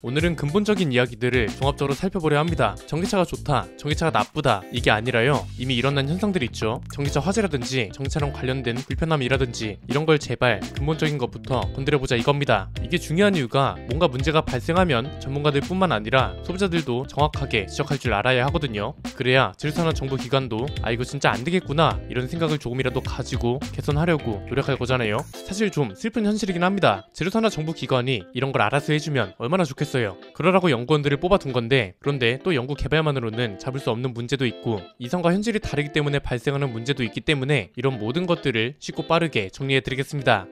오늘은 근본적인 이야기들을 종합적으로 살펴보려 합니다. 전기차가 좋다, 전기차가 나쁘다 이게 아니라요. 이미 일어난 현상들이 있죠. 전기차 화재라든지 전기차랑 관련된 불편함이라든지 이런 걸 제발 근본적인 것부터 건드려보자 이겁니다. 이게 중요한 이유가 뭔가 문제가 발생하면 전문가들 뿐만 아니라 소비자들도 정확하게 지적할 줄 알아야 하거든요. 그래야 제조사나 정부기관도 아 이거 진짜 안 되겠구나 이런 생각을 조금이라도 가지고 개선하려고 노력할 거잖아요. 사실 좀 슬픈 현실이긴 합니다. 제조사나 정부기관이 이런 걸 알아서 해주면 얼마나 좋겠어요. 그러라고 연구원들을 뽑아둔 건데, 그런데 또 연구 개발만으로는 잡을 수 없는 문제도 있고 이성과 현실이 다르기 때문에 발생하는 문제도 있기 때문에 이런 모든 것들을 쉽고 빠르게 정리해드리겠습니다.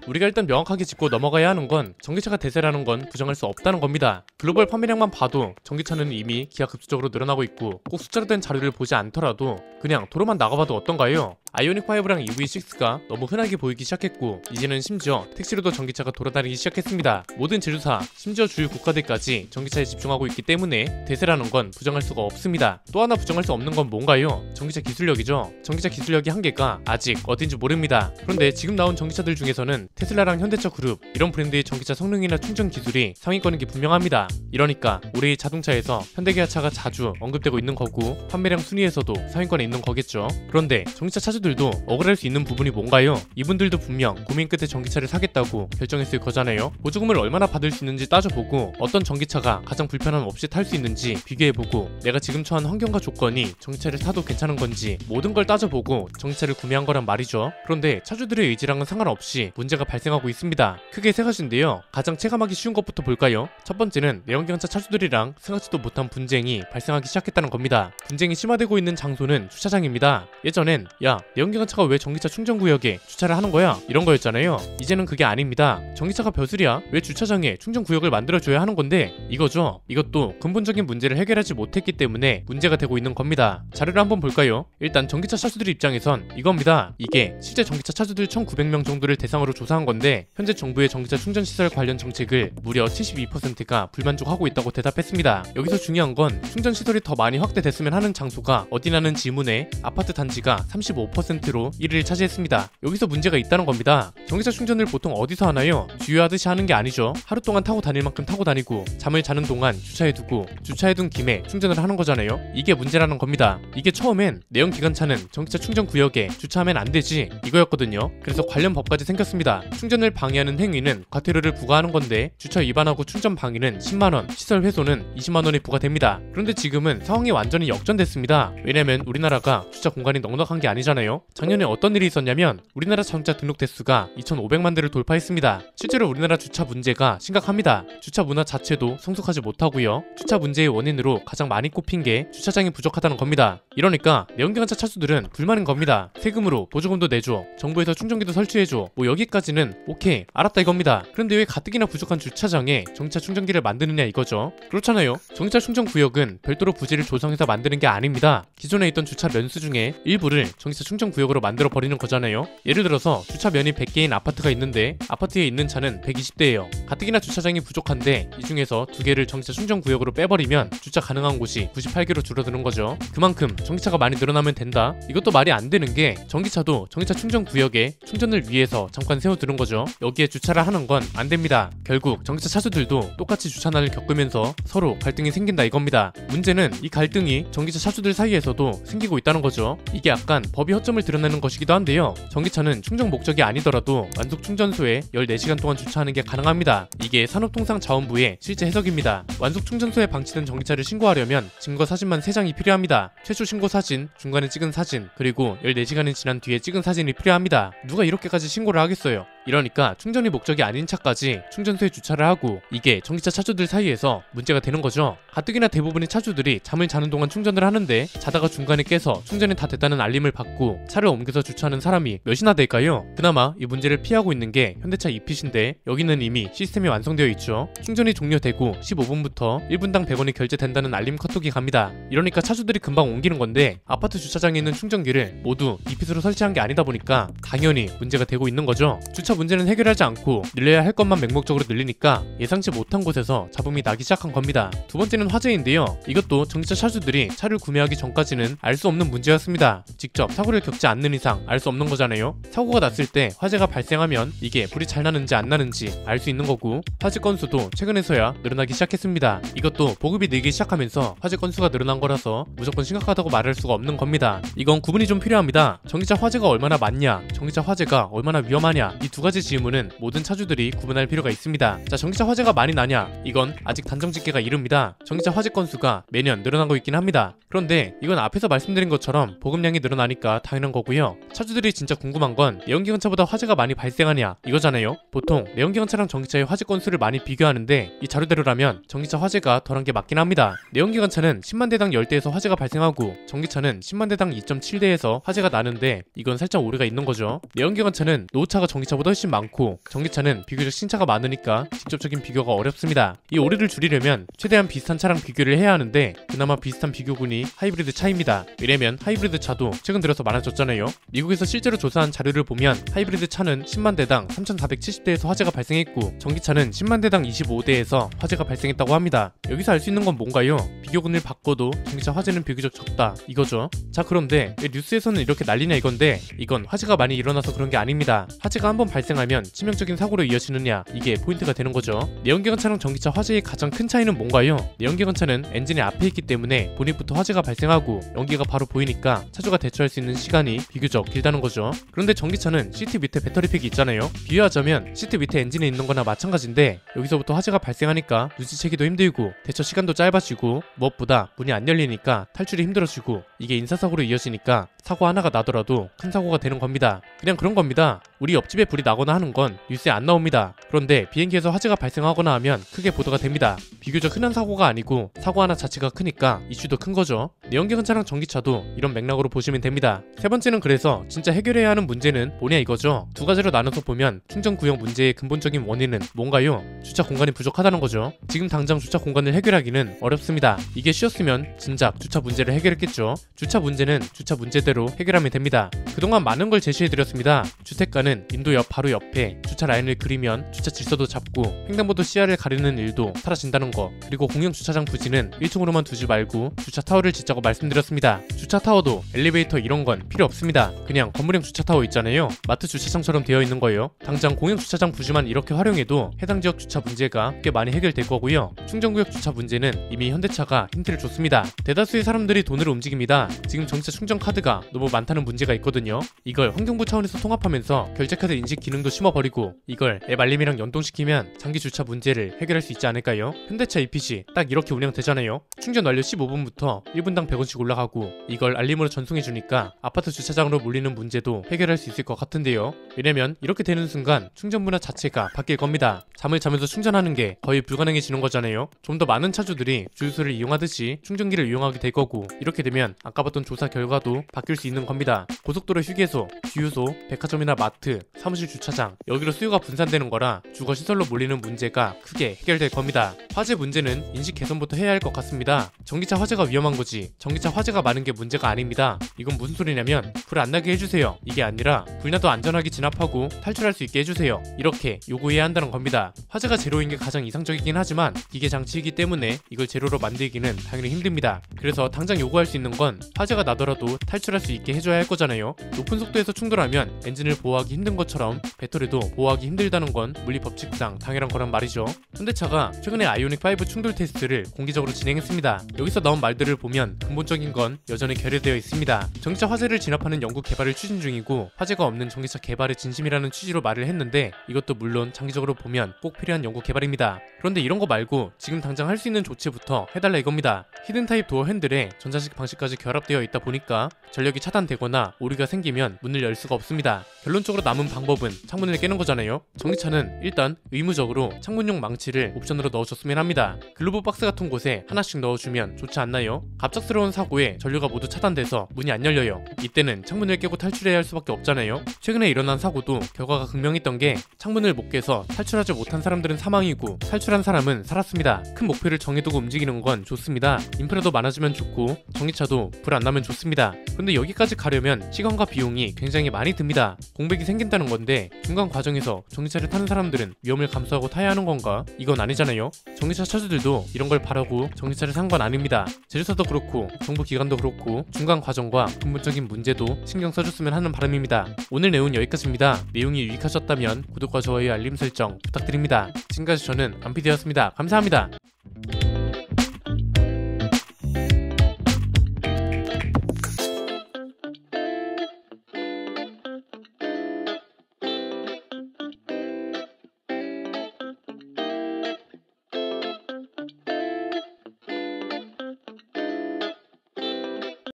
우리가 일단 명확하게 짚고 넘어가야 하는 건 전기차가 대세라는 건 부정할 수 없다는 겁니다. 글로벌 판매량만 봐도 전기차는 이미 기하급수적으로 늘어나고 있고 꼭 숫자로 된 자료를 보지 않더라도 그냥 도로만 나가봐도 어떤가요? 아이오닉5랑 EV6가 너무 흔하게 보이기 시작했고 이제는 심지어 택시로도 전기차가 돌아다니기 시작했습니다. 모든 제조사, 심지어 주요 국가들까지 전기차에 집중하고 있기 때문에 대세라는 건 부정할 수가 없습니다. 또 하나 부정할 수 없는 건 뭔가요? 전기차 기술력이죠. 전기차 기술력이 한계가 아직 어딘지 모릅니다. 그런데 지금 나온 전기차들 중에서는 테슬라랑 현대차 그룹 이런 브랜드의 전기차 성능이나 충전 기술이 상위권인 게 분명합니다. 이러니까 올해의 자동차에서 현대기아차가 자주 언급되고 있는 거고 판매량 순위에서도 상위권에 있는 거겠죠. 그런데 전기차 차주들도 억울할 수 있는 부분이 뭔가요? 이분들도 분명 고민 끝에 전기차를 사겠다고 결정했을 거잖아요. 보조금을 얼마나 받을 수 있는지 따져보고 어떤 전기차가 가장 불편함 없이 탈 수 있는지 비교해보고 내가 지금 처한 환경과 조건이 전기차를 사도 괜찮은 건지 모든 걸 따져보고 전기차를 구매한 거란 말이죠. 그런데 차주들의 의지랑은 상관없이 문제가 발생하고 있습니다. 크게 세 가지인데요. 가장 체감하기 쉬운 것부터 볼까요? 첫 번째는 내연기관차 차주들이랑 생각지도 못한 분쟁이 발생하기 시작했다는 겁니다. 분쟁이 심화되고 있는 장소는 주차장입니다. 예전엔 야 내연기관차가 왜 전기차 충전구역에 주차를 하는 거야? 이런 거였잖아요. 이제는 그게 아닙니다. 전기차가 벼슬이야? 왜 주차장에 충전구역을 만들어줘야 하는 건데? 이거죠. 이것도 근본적인 문제를 해결하지 못했기 때문에 문제가 되고 있는 겁니다. 자료를 한번 볼까요? 일단 전기차 차주들 입장에선 이겁니다. 이게 실제 전기차 차주들 1900명 정도를 대상으로 조사한 건데 현재 정부의 전기차 충전시설 관련 정책을 무려 72%가 불만족하고 있다고 대답했습니다. 여기서 중요한 건 충전시설이 더 많이 확대됐으면 하는 장소가 어디냐는 질문에 아파트 단지가 35%로 1위를 차지했습니다. 여기서 문제가 있다는 겁니다. 전기차 충전을 보통 어디서 하나요? 주유하듯이 하는 게 아니죠. 하루 동안 타고 다닐 만큼 타고 다니고 잠을 자는 동안 주차해두고 주차해둔 김에 충전을 하는 거잖아요. 이게 문제라는 겁니다. 이게 처음엔 내연기관차는 전기차 충전 구역에 주차하면 안 되지 이거였거든요. 그래서 관련 법까지 생겼습니다. 충전을 방해하는 행위는 과태료를 부과하는 건데 주차 위반하고 충전 방해는 10만원, 시설 훼손은 20만원이 부과됩니다. 그런데 지금은 상황이 완전히 역전됐습니다. 왜냐면 우리나라가 주차 공간이 넉넉한 게 아니잖아요. 작년에 어떤 일이 있었냐면 우리나라 자동차 등록 대수가 2,500만 대를 돌파했습니다. 실제로 우리나라 주차 문제가 심각합니다. 주차 문화 자체도 성숙하지 못하고요. 주차 문제의 원인으로 가장 많이 꼽힌 게 주차장이 부족하다는 겁니다. 이러니까 내연기관차 차주들은 불만인 겁니다. 세금으로 보조금도 내줘, 정부에서 충전기도 설치해줘, 뭐 여기까지는 오케이 알았다 이겁니다. 그런데 왜 가뜩이나 부족한 주차장에 전기차 충전기를 만드느냐 이거죠. 그렇잖아요. 전기차 충전 구역은 별도로 부지를 조성해서 만드는 게 아닙니다. 기존에 있던 주차 면수 중에 일부를 전기차 충전 구역으로 만들어 버리는 거잖아요. 예를 들어서 주차면이 100개인 아파트가 있는데 아파트에 있는 차는 120대예요. 가뜩이나 주차장이 부족한데 이 중에서 2개를 전기차 충전 구역으로 빼버리면 주차 가능한 곳이 98개로 줄어드는 거죠. 그만큼 전기차가 많이 늘어나면 된다? 이것도 말이 안 되는 게 전기차도 전기차 충전 구역에 충전을 위해서 잠깐 세워두는 거죠. 여기에 주차를 하는 건 안 됩니다. 결국 전기차 차주들도 똑같이 주차난을 겪으면서 서로 갈등이 생긴다 이겁니다. 문제는 이 갈등이 전기차 차주들 사이에서도 생기고 있다는 거죠. 이게 약간 법이 허점을 드러내는 것이기도 한데요. 전기차는 충전 목적이 아니더라도 완속 충전소에 14시간 동안 주차하는 게 가능합니다. 이게 산업통상자원부의 실제 해석입니다. 완속 충전소에 방치된 전기차를 신고하려면 증거 사진만 3장이 필요합니다. 최초 신고 사진, 중간에 찍은 사진, 그리고 14시간이 지난 뒤에 찍은 사진이 필요합니다. 누가 이렇게까지 신고를 하겠어요? 이러니까 충전이 목적이 아닌 차까지 충전소에 주차를 하고 이게 전기차 차주들 사이에서 문제가 되는 거죠. 가뜩이나 대부분의 차주들이 잠을 자는 동안 충전을 하는데 자다가 중간에 깨서 충전이 다 됐다는 알림을 받고 차를 옮겨서 주차하는 사람이 몇이나 될까요? 그나마 이 문제를 피하고 있는 게 현대차 이핏인데 여기는 이미 시스템이 완성되어 있죠. 충전이 종료되고 15분부터 1분당 100원이 결제된다는 알림 카톡이 갑니다. 이러니까 차주들이 금방 옮기는 건데 아파트 주차장에 있는 충전기를 모두 이핏으로 설치한 게 아니다 보니까 당연히 문제가 되고 있는 거죠. 주차 전기차 문제는 해결하지 않고 늘려야 할 것만 맹목적으로 늘리니까 예상치 못한 곳에서 잡음이 나기 시작한 겁니다. 두 번째는 화재인데요. 이것도 전기차 차주들이 차를 구매하기 전까지는 알 수 없는 문제였습니다. 직접 사고를 겪지 않는 이상 알 수 없는 거잖아요. 사고가 났을 때 화재가 발생하면 이게 불이 잘 나는지 안 나는지 알 수 있는 거고, 화재 건수도 최근에서야 늘어나기 시작했습니다. 이것도 보급이 늘기 시작하면서 화재 건수가 늘어난 거라서 무조건 심각하다고 말할 수가 없는 겁니다. 이건 구분이 좀 필요합니다. 전기차 화재가 얼마나 많냐, 전기차 화재가 얼마나 위험하냐, 이 두 가지 질문은 모든 차주들이 구분할 필요가 있습니다. 자, 전기차 화재가 많이 나냐? 이건 아직 단정짓기가 이릅니다. 전기차 화재 건수가 매년 늘어나고 있긴 합니다. 그런데 이건 앞에서 말씀드린 것처럼 보급량이 늘어나니까 당연한 거고요. 차주들이 진짜 궁금한 건 내연기관차보다 화재가 많이 발생하냐 이거잖아요. 보통 내연기관차랑 전기차의 화재 건수를 많이 비교하는데 이 자료대로라면 전기차 화재가 덜한 게 맞긴 합니다. 내연기관차는 10만 대당 10대에서 화재가 발생하고 전기차는 10만 대당 2.7대에서 화재가 나는데 이건 살짝 오류가 있는 거죠. 내연기관차는 노후차가 전기차보다 훨씬 많고 전기차는 비교적 신차가 많으니까 직접적인 비교가 어렵습니다. 이 오류를 줄이려면 최대한 비슷한 차랑 비교를 해야 하는데 그나마 비슷한 비교군이 하이브리드 차입니다. 왜냐면 하이브리드 차도 최근 들어서 많아졌잖아요. 미국에서 실제로 조사한 자료를 보면 하이브리드 차는 10만 대당 3,470대에서 화재가 발생했고 전기차는 10만 대당 25대에서 화재가 발생했다고 합니다. 여기서 알 수 있는 건 뭔가요? 비교군을 바꿔도 전기차 화재는 비교적 적다 이거죠. 자, 그런데 왜 뉴스에서는 이렇게 난리냐 이건데 이건 화재가 많이 일어나서 그런 게 아닙니다. 화재가 한번 발생하면 치명적인 사고로 이어지느냐, 이게 포인트가 되는 거죠. 내연기관차랑 전기차 화재의 가장 큰 차이는 뭔가요? 내연기관차는 엔진이 앞에 있기 때문에 본닛부터 화재가 발생하고 연기가 바로 보이니까 차주가 대처할 수 있는 시간이 비교적 길다는 거죠. 그런데 전기차는 시트 밑에 배터리팩이 있잖아요. 비유하자면 시트 밑에 엔진이 있는 거나 마찬가지인데 여기서부터 화재가 발생하니까 눈치채기도 힘들고 대처 시간도 짧아지고 무엇보다 문이 안 열리니까 탈출이 힘들어지고 이게 인사사고로 이어지니까 사고 하나가 나더라도 큰 사고가 되는 겁니다. 그냥 그런 겁니다. 우리 옆집에 불이 나거나 하는 건 뉴스에 안 나옵니다. 그런데 비행기에서 화재가 발생하거나 하면 크게 보도가 됩니다. 비교적 흔한 사고가 아니고 사고 하나 자체가 크니까 이슈도 큰 거죠. 내연기관차랑 전기차도 이런 맥락으로 보시면 됩니다. 세 번째는 그래서 진짜 해결해야 하는 문제는 뭐냐 이거죠. 두 가지로 나눠서 보면 충전 구역 문제의 근본적인 원인은 뭔가요? 주차 공간이 부족하다는 거죠. 지금 당장 주차 공간을 해결하기는 어렵습니다. 이게 쉬웠으면 진작 주차 문제를 해결했겠죠. 주차 문제는 주차 문제대로 해결하면 됩니다. 그동안 많은 걸 제시해드렸습니다. 주택가는 인도 옆 바로 옆에 주차 라인을 그리면 주차 질서도 잡고 횡단보도 시야를 가리는 일도 사라진다는 거, 그리고 공영 주차장 부지는 1층으로만 두지 말고 주차 타워를 짓자고 말씀드렸습니다. 주차 타워도 엘리베이터 이런 건 필요 없습니다. 그냥 건물형 주차 타워 있잖아요. 마트 주차장처럼 되어 있는 거예요. 당장 공영 주차장 부지만 이렇게 활용해도 해당 지역 주차 문제가 꽤 많이 해결될 거고요. 충전구역 주차 문제는 이미 현대차가 힌트를 줬습니다. 대다수의 사람들이 돈으로 움직입니다. 지금 전기차 충전 카드가 너무 많다는 문제가 있거든요. 이걸 환경부 차원에서 통합하면서 결제카드 인식 기능도 심어버리고 이걸 앱 알림이랑 연동시키면 장기 주차 문제를 해결할 수 있지 않을까요? 현대차 EPC 딱 이렇게 운영되잖아요. 충전 완료 15분부터 1분당 100원씩 올라가고 이걸 알림으로 전송해주니까 아파트 주차장으로 몰리는 문제도 해결할 수 있을 것 같은데요. 왜냐면 이렇게 되는 순간 충전 문화 자체가 바뀔 겁니다. 잠을 자면서 충전하는 게 거의 불가능해지는 거잖아요. 좀 더 많은 차주들이 주유소를 이용하듯이 충전기를 이용하게 될 거고, 이렇게 되면 아까 봤던 조사 결과도 바뀔 수 있는 겁니다. 고속도로 휴게소, 주유소, 백화점이나 마트, 사무실 주차장, 여기로 수요가 분산되는 거라 주거시설로 몰리는 문제가 크게 해결될 겁니다. 화재 문제는 인식 개선부터 해야 할 것 같습니다. 전기차 화재가 위험한 거지 전기차 화재가 많은 게 문제가 아닙니다. 이건 무슨 소리냐면 불 안 나게 해주세요 이게 아니라 불나도 안전하게 진압하고 탈출할 수 있게 해주세요 이렇게 요구해야 한다는 겁니다. 화재가 제로인 게 가장 이상적이긴 하지만 기계 장치이기 때문에 이걸 제로로 만들기는 당연히 힘듭니다. 그래서 당장 요구할 수 있는 건 화재가 나더라도 탈출할 수 있게 해줘야 할 거잖아요. 높은 속도에서 충돌하면 엔진을 보호하기 힘든 것처럼 배터리도 보호하기 힘들다는 건 물리 법칙상 당연한 거란 말이죠. 현대차가 최근에 아이오닉5 충돌 테스트를 공개적으로 진행했습니다. 여기서 나온 말들을 보면 근본적인 건 여전히 결여되어 있습니다. 전기차 화재를 진압하는 연구 개발을 추진 중이고 화재가 없는 전기차 개발의 진심이라는 취지로 말을 했는데 이것도 물론 장기적으로 보면 꼭 필요한 연구 개발입니다. 그런데 이런 거 말고 지금 당장 할 수 있는 조치부터 해달라 이겁니다. 히든 타입 도어 핸들에 전자식 방식까지 결합되어 있다 보니까 전력이 차단되거나 오류가 생기면 문을 열 수가 없습니다. 결론적으로 남은 방법은 창문을 깨는 거잖아요. 전기차는 일단 의무적으로 창문용 망치를 옵션으로 넣어줬으면 합니다. 글로브 박스 같은 곳에 하나씩 넣어주면 좋지 않나요? 갑작스러운 사고에 전류가 모두 차단돼서 문이 안 열려요. 이때는 창문을 깨고 탈출해야 할 수밖에 없잖아요. 최근에 일어난 사고도 결과가 극명했던 게 창문을 못 깨서 탈출하지 못한 사람들은 사망이고 탈출한 사람은 살았습니다. 큰 목표를 정해두고 움직이는 건 좋습니다. 인프라도 많아지면 좋고 전기차도 불 안 나면 좋습니다. 그런데 여기까지 가려면 시간과 비용이 굉장히 많이 듭니다. 공백이 생긴다는 건데 중간 과정에서 전기차를 타는 사람들은 위험을 감수하고 타야 하는 건가? 이건 아니잖아요. 전기차 차주들도 이런 걸 바라고 전기차를 산 건 아닙니다. 제조사도 그렇고 정부 기관도 그렇고 중간 과정과 근본적인 문제도 신경 써줬으면 하는 바람입니다. 오늘 내용은 여기까지입니다. 내용이 유익하셨다면 구독과 좋아요 알림 설정 부탁드립니다. 지금까지 저는 안피디였습니다. 감사합니다.